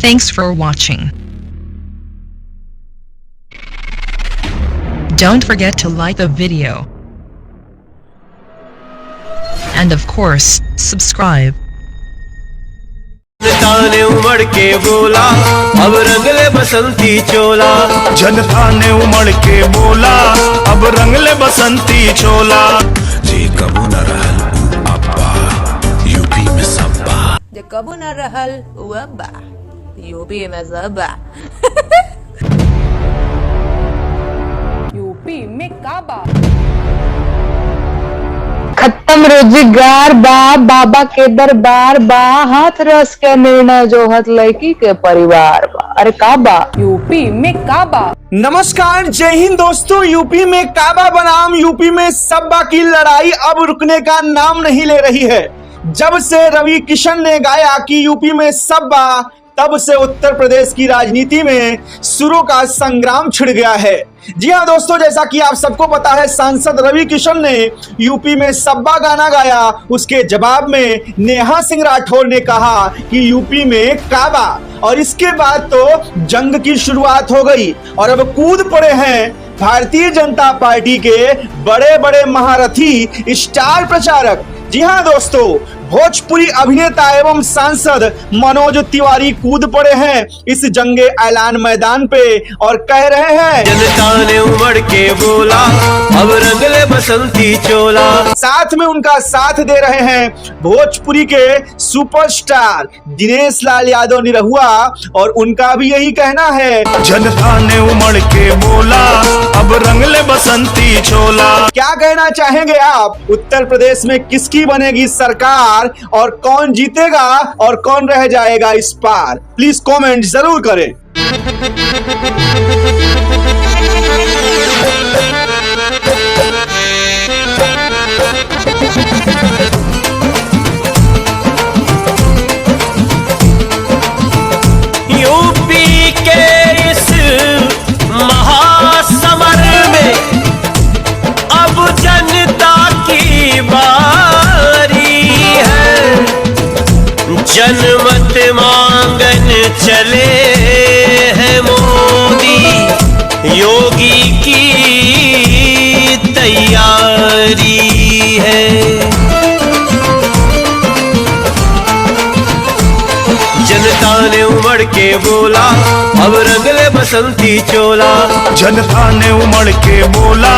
Thanks for watching. Don't forget to like the video. And of course, subscribe. जनता ने उमड़ के बोला अब रंग ले बसंती चोला। जनता ने उमड़ के बोला अब रंग ले बसंती चोला। जी कबू न रहल अब्बा यूपी में सब्बा। जे कबू न रहल उ अब्बा यूपी में सब्बा। यूपी में काबा। खत्म रोजगार बा, बाबा के दरबार बा, हाथ रस के निर्णय जो हत लड़की के परिवार बा। अरे काबा यूपी में काबा। नमस्कार, जय हिंद दोस्तों। यूपी में काबा बनाम यूपी में सब्बा की लड़ाई अब रुकने का नाम नहीं ले रही है। जब से रवि किशन ने गाया कि यूपी में सब्बा, तब से उत्तर प्रदेश की राजनीति में सुरों का संग्राम छिड़ गया है। जी हाँ दोस्तों, जैसा कि आप सबको पता है, सांसद रवि किशन ने यूपी में सब्बा गाना गाया। उसके जवाब में नेहा सिंह राठौर ने कहा कि यूपी में काबा, और इसके बाद तो जंग की शुरुआत हो गई और अब कूद पड़े हैं भारतीय जनता पार्टी के बड़े बड़े महारथी स्टार प्रचारक। जी हाँ दोस्तों, भोजपुरी अभिनेता एवं सांसद मनोज तिवारी कूद पड़े हैं इस जंगे ऐलान मैदान पे और कह रहे हैं, जनता ने उमड़ के बोला अब रंग ले बसंती चोला। साथ में उनका साथ दे रहे हैं भोजपुरी के सुपरस्टार दिनेश लाल यादव निरहुआ, और उनका भी यही कहना है, जनता ने उमड़ के बोला अब रंग ले बसंती चोला। क्या कहना चाहेंगे आप? उत्तर प्रदेश में किसकी बनेगी सरकार और कौन जीतेगा और कौन रह जाएगा इस पार? प्लीज कमेंट जरूर करें। यूपी के इस महासमर में अब जनता की बारी है। जनमत मांगन चले हैं मोदी, योगी की तैयारी है। जनता ने उमड़ के बोला अब रंग ले बसंती चोला। जनता ने उमड़ के बोला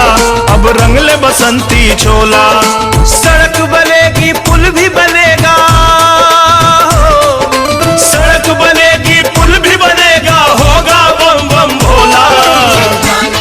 अब रंग ले बसंती चोला। सड़क बनेगी, पुल भी बनेगा,